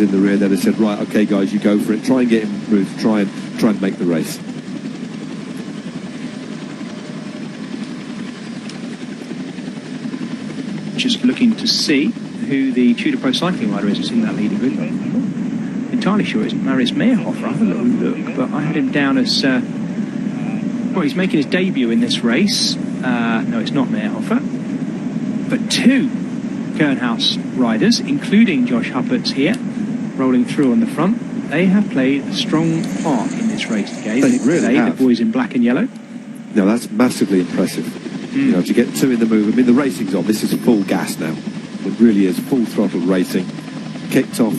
in the rear then and said, right, okay guys, you go for it, try and get him moved, try and make the race. Just looking to see who the Tudor Pro cycling rider is in that leading group. Entirely sure it's Marius Meyerhofer. I'll have a little look, but I had him down as well, he's making his debut in this race. No, it's not Meyerhofer, but two Kernhouse riders, including Josh Huppert's here, rolling through on the front. They have played a strong part in this race today. They really have. The boys in black and yellow. No, that's massively impressive. You know, to get two in the move. I mean, the racing's on. This is full gas now. It really is full throttle racing. Kicked off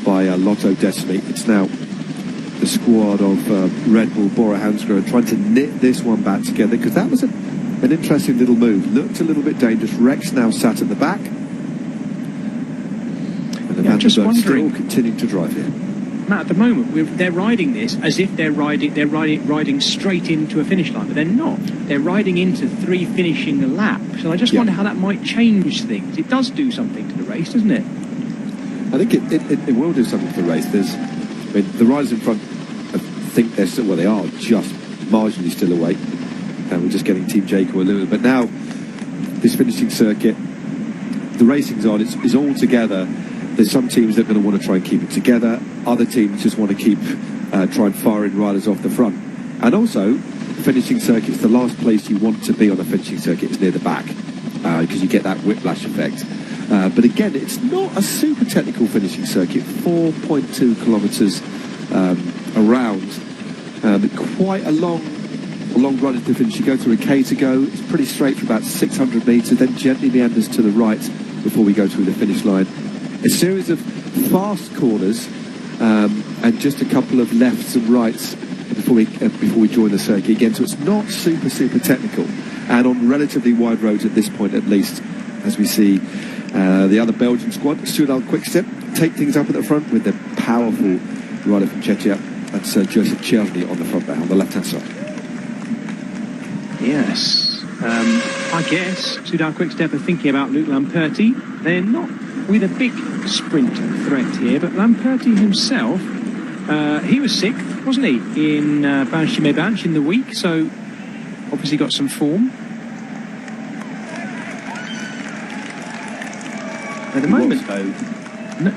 by Lotto Destiny. It's now the squad of Red Bull, Bora Hansgrohe, trying to knit this one back together, because that was an interesting little move. Looked a little bit dangerous. Rex now sat at the back. And the Vandenberg still continuing to drive here. Matt, at the moment, they're riding this as if they're riding straight into a finish line, but they're not. They're riding into three finishing laps, and I just wonder how that might change things. It does do something to the race, doesn't it? I think it will do something to the race. I mean, the riders in front, I think they're still, well, they are just marginally still away, and we're just getting Team Jaco a little bit. But now, this finishing circuit, the racing's on, it's all together. There's some teams that are going to want to try and keep it together. Other teams just want to keep try and fire in riders off the front. And also, the finishing circuit's the last place you want to be on a finishing circuit is near the back, because you get that whiplash effect. But again, it's not a super technical finishing circuit. 4.2 kilometres around, quite a long run into the finish. You go through a K to go. It's pretty straight for about 600 metres, then gently meanders to the right before we go through the finish line. A series of fast corners and just a couple of lefts and rights before we join the circuit again. So it's not super technical, and on relatively wide roads at this point, at least, as we see the other Belgian squad, Soudal Quickstep, take things up at the front with the powerful rider from Czechia. That's Joseph Czerny on the front there, on the left-hand side. Yes, I guess Soudal Quickstep are thinking about Luc Lamperti. They're not with a big sprint threat here, but Lamperti himself, he was sick, wasn't he, in Banche in the week, so obviously got some form. At the moment, though,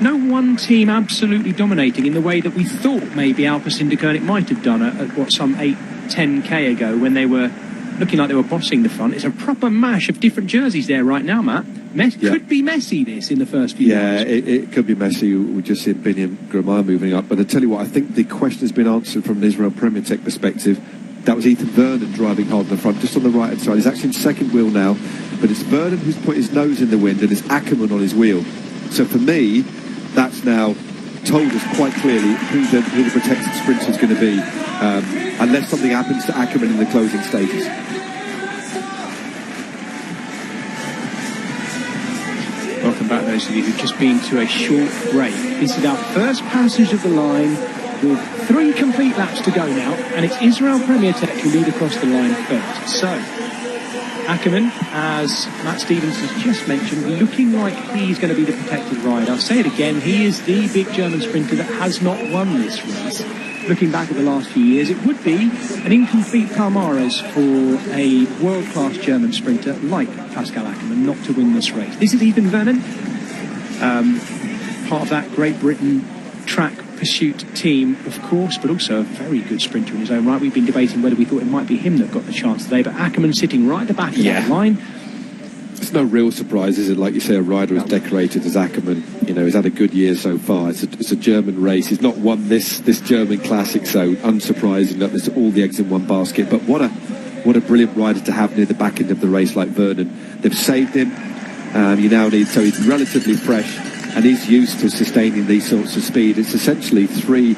no one team absolutely dominating in the way that we thought maybe Alpecin-Deceuninck might have done at some 8-10k ago, when they were looking like they were bossing the front. It's a proper mash of different jerseys there right now, Matt. Could be messy, this, in the first few rounds. It could be messy. We just see Biniam Gromard moving up. But I tell you what, I think the question has been answered from an Israel Premier Tech perspective. That was Ethan Vernon driving hard in the front, just on the right-hand side. He's actually in second wheel now, but it's Vernon who's put his nose in the wind, and it's Ackerman on his wheel. So for me, that's now told us quite clearly who the protected sprinter is going to be, unless something happens to Ackerman in the closing stages. Welcome back, those of you who've just been to a short break. This is our first passage of the line, with 3 complete laps to go now, and it's Israel Premier Tech who lead across the line first. So, Ackerman, as Matt Stevens has just mentioned, looking like he's going to be the protected rider. I'll say it again, he is the big German sprinter that has not won this race. Looking back at the last few years, it would be an incomplete palmares for a world-class German sprinter like Pascal Ackerman not to win this race. This is Ethan Vernon, part of that Great Britain track pursuit team, of course, but also a very good sprinter in his own right. We've been debating whether we thought it might be him that got the chance today, but Ackerman sitting right at the back of that line. It's no real surprise, is it? Like you say, a rider as decorated as Ackerman, you know, he's had a good year so far. It's a German race. He's not won this German classic, so unsurprising that there's all the eggs in one basket. But what a brilliant rider to have near the back end of the race like Vernon. They've saved him. So he's relatively fresh, and he's used to sustaining these sorts of speed. It's essentially three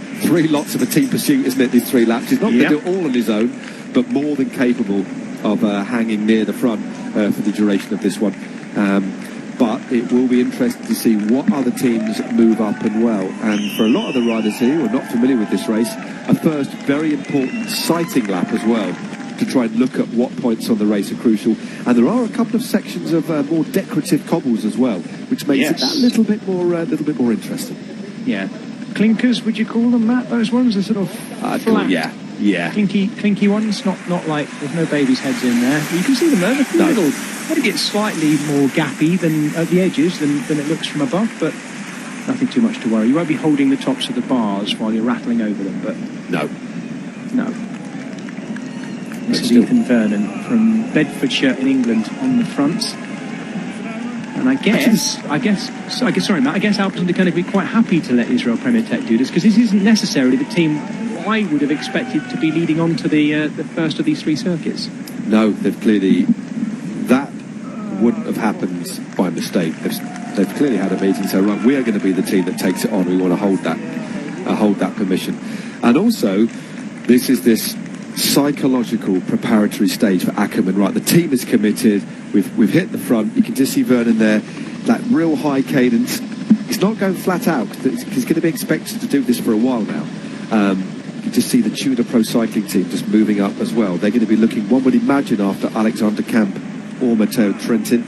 lots of a team pursuit, isn't it? These 3 laps. He's not going to do it all on his own, but more than capable of hanging near the front for the duration of this one. But it will be interesting to see what other teams move up and well. And for a lot of the riders here who are not familiar with this race, a first very important sighting lap as well. to try and look at what points on the race are crucial. And there are a couple of sections of more decorative cobbles as well, which makes it that little bit more interesting. Yeah. Clinkers, would you call them, Matt? Those ones are sort of flat. Yeah. Clinky ones, not like there's no babies' heads in there. You can see them there. They're little. Maybe it's slightly more gappy than at the edges than it looks from above, but nothing too much to worry. You won't be holding the tops of the bars while you're rattling over them, but no. This is Ethan Vernon from Bedfordshire in England on the front. And I guess, sorry, Matt, I guess Alpecin are going to be quite happy to let Israel Premier Tech do this, because this isn't necessarily the team I would have expected to be leading on to the first of these three circuits. No, they've clearly, that wouldn't have happened by mistake. They've clearly had a meeting, so right, we are going to be the team that takes it on. We want to hold that permission. And also, this is this psychological preparatory stage for Ackerman. Right, the team is committed. We've hit the front. You can just see Vernon there, that real high cadence. He's not going flat out. He's going to be expected to do this for a while now. You can just see the Tudor Pro Cycling team just moving up as well. They're going to be looking, one would imagine, after Alexander Camp or Matteo Trentin.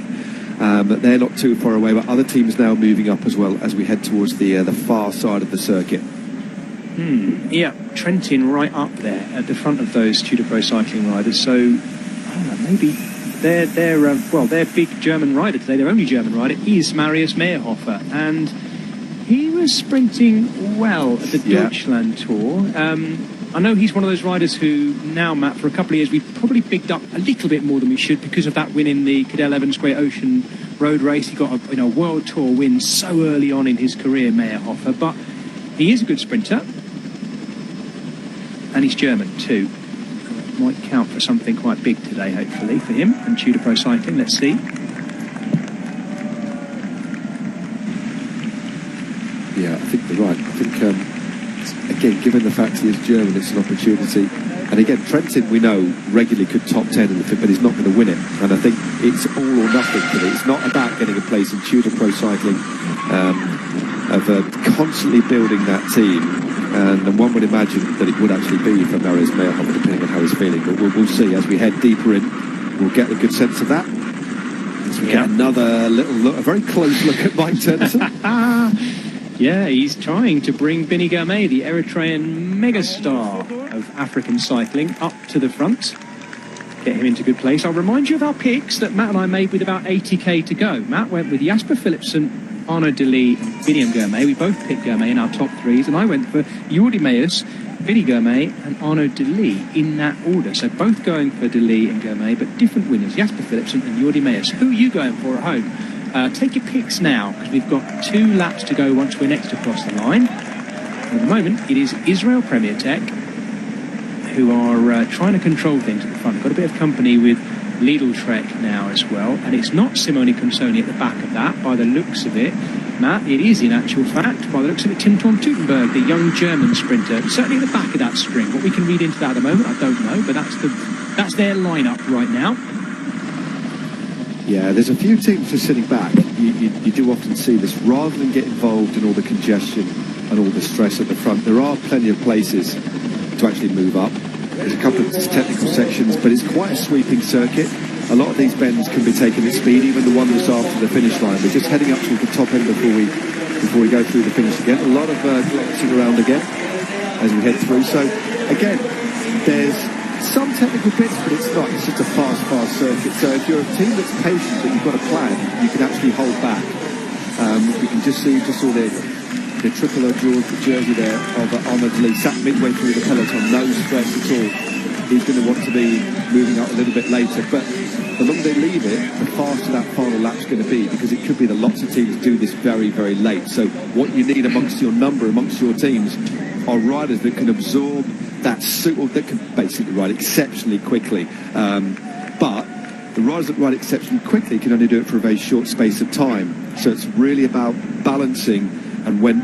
They're not too far away, but other teams now moving up as well as we head towards the far side of the circuit. Yeah, Trentin right up there at the front of those Tudor Pro Cycling riders. So, I don't know, maybe their big German rider today, their only German rider, is Marius Meyerhofer, and he was sprinting well at the Deutschland Tour. I know he's one of those riders who now, Matt, for a couple of years, we've probably picked up a little bit more than we should because of that win in the Cadel Evans Great Ocean Road Race. He got a World Tour win so early on in his career, Meyerhofer, but he is a good sprinter, and he's German too. Might count for something quite big today, hopefully, for him and Tudor Pro Cycling. Let's see. Yeah, I think you're right. I think, again, given the fact he is German, it's an opportunity. And again, Trentin, we know, regularly could top 10 in the fit, but he's not going to win it. And I think it's all or nothing for me. It's not about getting a place in Tudor Pro Cycling, of constantly building that team. And one would imagine that it would actually be for Marius Meyerhofer, depending on how he's feeling. But we'll see as we head deeper in. We'll get a good sense of that. As we get another little look, a very close look at Mike Turnison. Yeah, he's trying to bring Bini Girmay, the Eritrean megastar of African cycling, up to the front. Get him into good place. I'll remind you of our picks that Matt and I made with about 80k to go. Matt went with Jasper Philipsen, Arnaud Delis and Biniam Girmay. We both picked Girmay in our top threes, and I went for Jordi Meus, Bini Girmay and Arnaud Delis in that order. So both going for Delis and Girmay, but different winners, Jasper Philipsen and Jordi Meus. Who are you going for at home? Take your picks now, because we've got 2 laps to go once we're next across the line. At the moment, it is Israel Premier Tech who are trying to control things at the front. We've got a bit of company with Lidl Trek now as well, and it's not Simone Consoni at the back of that by the looks of it. Matt, it is in actual fact, by the looks of it, Tim Thorn Tutenberg, the young German sprinter, certainly at the back of that string. What we can read into that at the moment, I don't know, but that's their lineup right now. Yeah, there's a few teams just sitting back. You do often see this. Rather than get involved in all the congestion and all the stress at the front, there are plenty of places to actually move up. There's a couple of technical sections, but it's quite a sweeping circuit. A lot of these bends can be taken at speed, even the one that's after the finish line. We're just heading up to the top end before we go through the finish again. A lot of glancing around again as we head through. So, again, there's some technical bits, but it's not. It's just a fast circuit. So if you're a team that's patient, but you've got a plan, you can actually hold back. We can just saw the tricolor jersey there of Arnaud Delis sat midway through the peloton, no stress at all. He's going to want to be moving up a little bit later, but the longer they leave it, the faster that final lap's going to be, because it could be that lots of teams do this very, very late. So what you need amongst your teams are riders that can absorb that suit, or that can basically ride exceptionally quickly. But the riders that ride exceptionally quickly can only do it for a very short space of time. So it's really about balancing, and when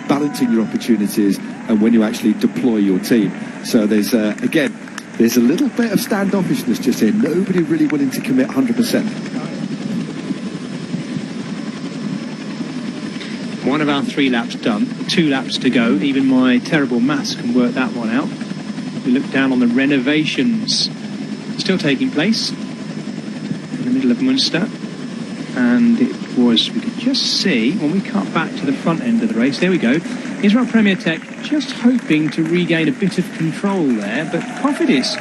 balancing your opportunities and when you actually deploy your team. So there's a little bit of standoffishness just here. Nobody really willing to commit 100%. One of our 3 laps done, 2 laps to go. Even my terrible maths can work that one out. We look down on the renovations still taking place in the middle of Munster. And it was, we could just see, when we cut back to the front end of the race, there we go, Israel Premier Tech just hoping to regain a bit of control there, but Cofidis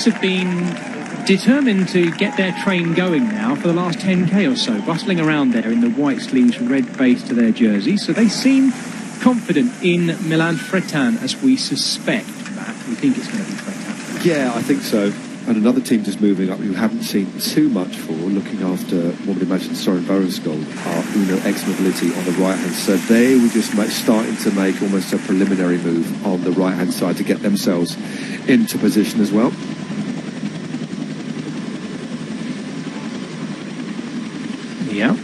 have been determined to get their train going now for the last 10k or so, bustling around there in the white sleeves, red base to their jersey, so they seem confident in Milan Fretan, as we suspect, Matt. We think it's going to be Fretan. Yeah, I think so. And another team just moving up who haven't seen too much for, looking after what we imagine Soren Borenskjold, are Uno X Mobility on the right hand side. They were just starting to make almost a preliminary move on the right hand side to get themselves into position as well. Yeah.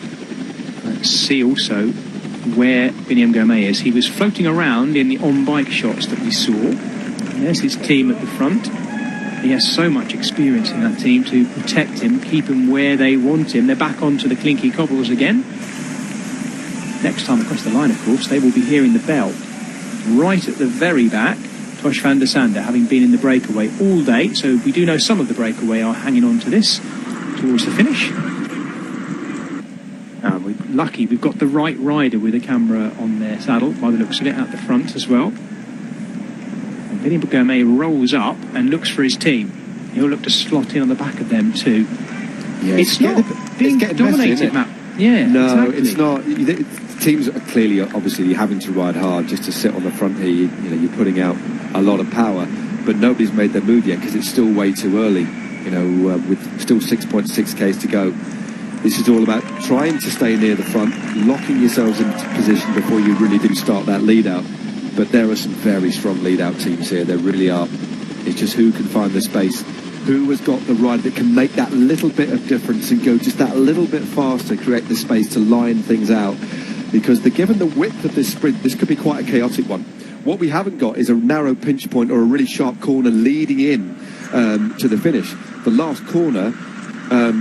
Let's see also where Biniam Gourmet is. He was floating around in the on-bike shots that we saw. And there's his team at the front. He has so much experience in that team to protect him, keep him where they want him. They're back onto the clinky cobbles again. Next time across the line, of course, they will be hearing the bell. Right at the very back, Tosh van der Sande, having been in the breakaway all day, so we do know some of the breakaway are hanging on to this towards the finish. We're lucky we've got the right rider with a camera on their saddle, by the looks of it, at the front as well. Biniam Gourmet rolls up and looks for his team. He'll look to slot in on the back of them too. Yeah, it's not being dominated, Matt. Yeah, no, exactly. it's not. Teams are clearly, obviously, having to ride hard just to sit on the front here. You're putting out a lot of power, but nobody's made their move yet because it's still way too early. With still 6.6 k's to go. This is all about trying to stay near the front, locking yourselves into position before you really do start that lead out. But there are some very strong lead-out teams here. There really are. It's just who can find the space, who has got the ride that can make that little bit of difference and go just that little bit faster, create the space to line things out. Because given the width of this sprint, this could be quite a chaotic one. What we haven't got is a narrow pinch point or a really sharp corner leading in to the finish. The last corner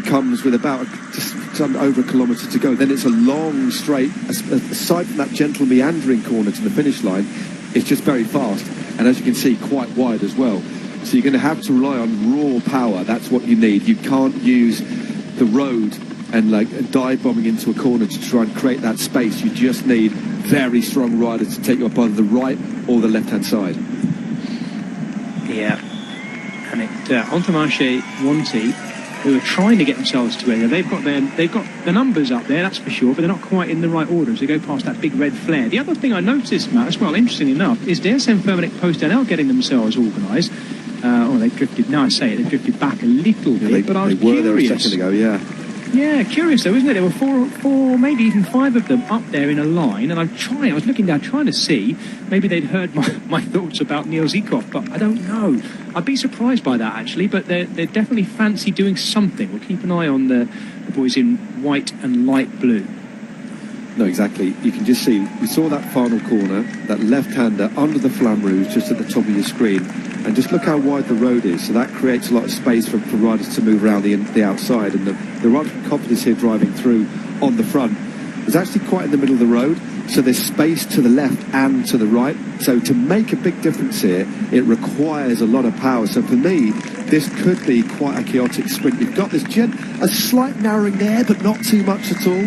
comes with about just over a kilometre to go. Then it's a long straight, aside from that gentle meandering corner to the finish line, it's just very fast, and as you can see, quite wide as well. So you're going to have to rely on raw power. That's what you need. You can't use the road and dive bombing into a corner to try and create that space. You just need very strong riders to take you up either the right or the left hand side. Yeah, and Entourage Wanty, who are trying to get themselves to where they've got the numbers up there, that's for sure, but they're not quite in the right order as they go past that big red flare. The other thing I noticed, Matt, as well, interestingly enough, is DSM Firmenich Post NL getting themselves organised. They've drifted, now I say it, they've drifted back a little bit, but I was curious. They were there a second ago, yeah. Yeah, curious though, isn't it? There were four, maybe even five of them up there in a line, and I was looking down trying to see, maybe they'd heard my thoughts about Neil Zikov, but I don't know. I'd be surprised by that actually, but they definitely fancy doing something. We'll keep an eye on the boys in white and light blue. No, exactly. You can just see, we saw that final corner, that left-hander under the Flamme Rouge just at the top of your screen, and just look how wide the road is, so that creates a lot of space for riders to move around the outside, and the rider from Cofidis here driving through on the front is actually quite in the middle of the road, so there's space to the left and to the right. So to make a big difference here, it requires a lot of power. So for me, this could be quite a chaotic sprint. You've got this a slight narrowing there, but not too much at all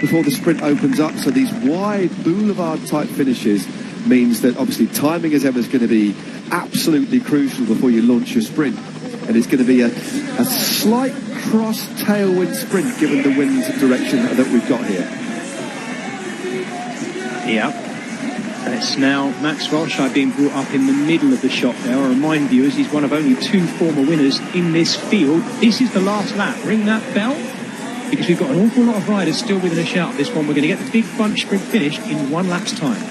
before the sprint opens up. So these wide boulevard type finishes means that obviously timing as ever is going to be absolutely crucial before you launch your sprint, and it's going to be a slight cross tailwind sprint given the wind direction that we've got here. Yeah, and it's now Max Walscheid being brought up in the middle of the shot there. I'll remind viewers he's one of only two former winners in this field. This is the last lap. Ring that bell, because we've got an awful lot of riders still within a shout. This one, we're going to get the big bunch sprint finished in 1 lap's time.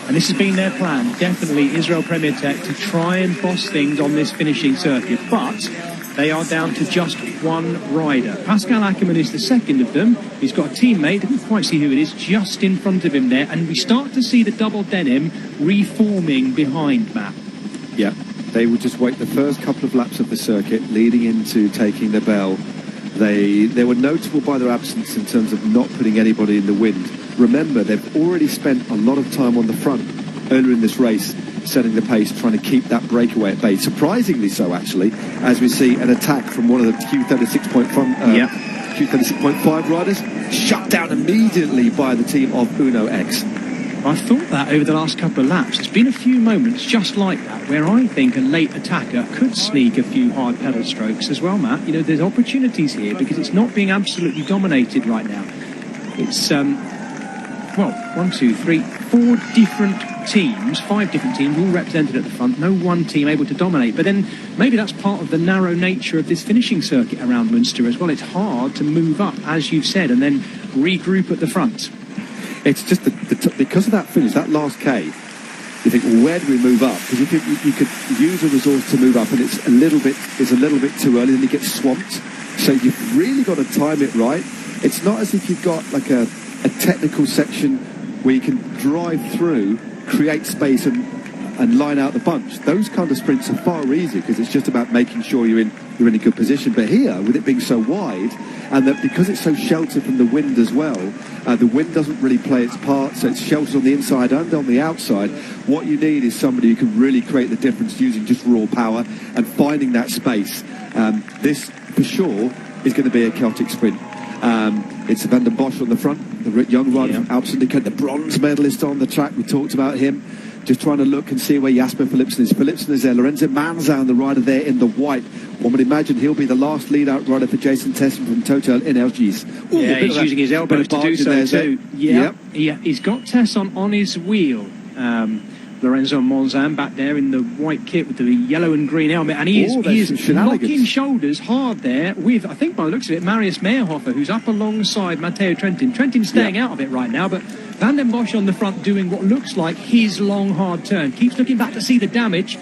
And this has been their plan, definitely, Israel Premier Tech, to try and boss things on this finishing circuit. But they are down to just one rider. Pascal Ackermann is the second of them. He's got a teammate, didn't quite see who it is, just in front of him there. And we start to see the double denim reforming behind Matt. Yeah, they would just wait the first couple of laps of the circuit leading into taking the bell. They were notable by their absence in terms of not putting anybody in the wind. Remember, they've already spent a lot of time on the front earlier in this race setting the pace, trying to keep that breakaway at bay. Surprisingly so, actually, as we see an attack from one of the Q36.5 riders, shut down immediately by the team of Uno X. I thought that over the last couple of laps. There's been a few moments just like that where I think a late attacker could sneak a few hard pedal strokes as well, Matt. You know, there's opportunities here because it's not being absolutely dominated right now. It's, well, 1, 2, 3, 4 different teams, 5 different teams, all represented at the front. No one team able to dominate. But then maybe that's part of the narrow nature of this finishing circuit around Munster as well. It's hard to move up, as you've said, and then regroup at the front. It's just because of that finish, that last K, you think, well, where do we move up? Because you could use a resource to move up, and it's a little bit too early, then you get swamped. So you've really got to time it right. It's not as if you've got like a technical section where you can drive through, create space, and line out the bunch. Those kind of sprints are far easier because it's just about making sure you're in a good position. But here, with it being so wide, and that because it's so sheltered from the wind as well, the wind doesn't really play its part, so it's sheltered on the inside and on the outside. What you need is somebody who can really create the difference using just raw power and finding that space. This, for sure, is going to be a Celtic sprint. It's Van den Bosch on the front, the young rider from Alp Syndicate, the bronze medalist on the track. We talked about him. Just trying to look and see where Jasper Philipsen is. Philipsen is there. Lorenzo Manzan, the rider there in the white. One would imagine he'll be the last lead-out rider for Jason Tessen from Total Energies. Ooh, yeah, he's using his elbows to do so too. Yeah, he's got Tesson on his wheel. Lorenzo Manzan back there in the white kit with the yellow and green helmet, and he is locking shoulders hard there with, I think by the looks of it, Marius Meyerhofer, who's up alongside Matteo Trentin. Trentin's staying out of it right now, but Van den Bosch on the front doing what looks like his long hard turn. Keeps looking back to see the damage.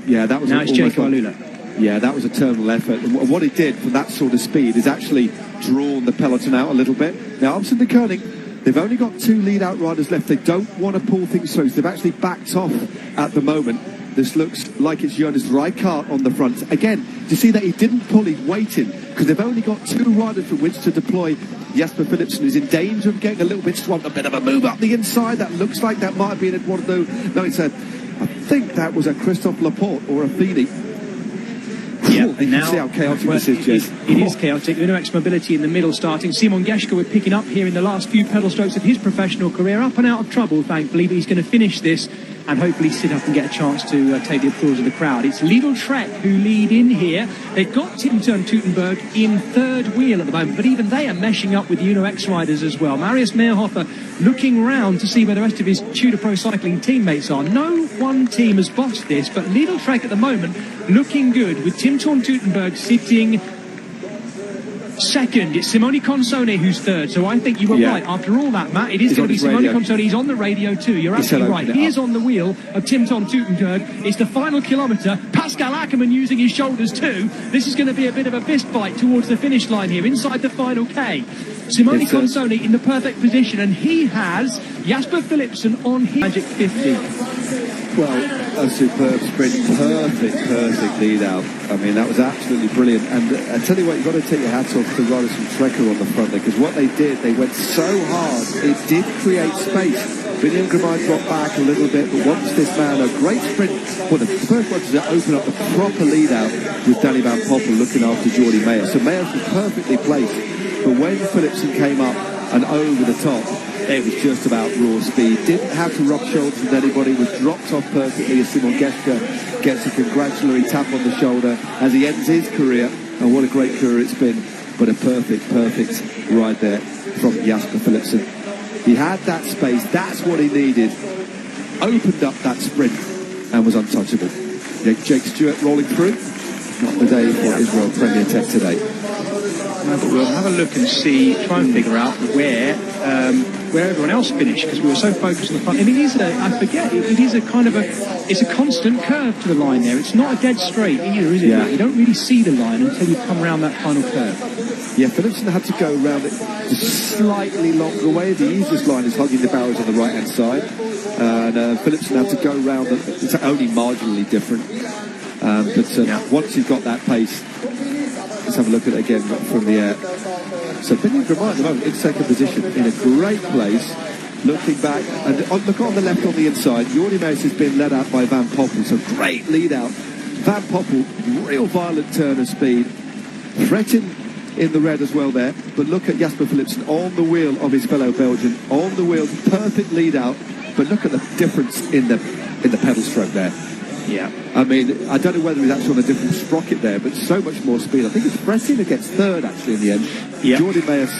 Yeah, that was now it's Jacob Alula. Yeah, that was a terminal effort. And what it did from that sort of speed is actually drawn the peloton out a little bit. Now, Amstel de Koning, they've only got 2 lead-out riders left. They don't want to pull things through. So they've actually backed off at the moment. This looks like it's Jonas Rijkaard on the front. Again, to see that he didn't pull, he's waiting, because they've only got 2 riders from which to deploy. Jasper Philipsen is in danger of getting a little bit swamped. A bit of a move up the inside. That looks like that might have been one of those. No, it's I think that was a Christophe Laporte or a Feeney. Yeah, you can see how chaotic this is, Jez. It is chaotic. Uno X Mobility in the middle starting. Simon Geschke we're picking up here in the last few pedal strokes of his professional career. Up and out of trouble, thankfully, but he's going to finish this and hopefully sit up and get a chance to take the applause of the crowd. It's Lidl Trek who lead in here. They've got Tim Teutenberg in third wheel at the moment, but even they are meshing up with the Uno X riders as well. Marius Meyerhofer looking round to see where the rest of his Tudor Pro Cycling teammates are. No one team has bossed this, but Lidl Trek at the moment looking good with Tim Teutenberg sitting second. It's Simone Consone who's third, so I think you were right. After all that, Matt, it is going to be Simone Consone. He's on the radio too. You're absolutely right. He is on the wheel of Tim Teutenberg. It's the final kilometre. Pascal Ackermann using his shoulders too. This is going to be a bit of a fist fight towards the finish line here, inside the final K. Simone Consone in the perfect position, and he has Jasper Philipsen on his magic 50. Well, a superb sprint, perfect lead out. I mean, that was absolutely brilliant. And I tell you what, you've got to take your hats off to riders from Trekker on the front there, because what they did, they went so hard, it did create space. William Grimard dropped back a little bit, but once this man, a great sprint. Well, the first one to open up the proper lead out with Danny Van Poppel looking after Jordi Meyer. So Meyer was perfectly placed. But when Philipsen came up and over the top, it was just about raw speed. Didn't have to rub shoulders with anybody. Was dropped off perfectly as Simon Geschke gets a congratulatory tap on the shoulder as he ends his career. And what a great career it's been. But a perfect ride there from Jasper Philipsen. He had that space. That's what he needed. Opened up that sprint and was untouchable. Jake Stewart rolling through. Not the day for Israel Premier Tech today. No, but we'll have a look and see, try and figure out where everyone else finished, because we were so focused on the front. And it is it's a constant curve to the line there. It's not a dead straight either, is it? Yeah. You don't really see the line until you come around that final curve. Yeah, Philipsen had to go around it a slightly longer way. The easiest line is hugging the barrels on the right-hand side. And Philipsen had to go around it. It's only marginally different. Once you've got that pace, let's have a look at it again from the air. So William Grimard at the moment in second position, in a great place. looking back, and look on the left on the inside, Jordi Meus has been led out by Van Poppel, so great lead out. Van Poppel, real violent turn of speed, threatened in the red as well there, but look at Jasper Philipsen on the wheel of his fellow Belgian, on the wheel, perfect lead out, but look at the difference in the pedal stroke there. Yeah. I mean, I don't know whether he's actually on a different sprocket there, but so much more speed. I think it's Fretting against third actually in the end. Yeah. Jordi Meus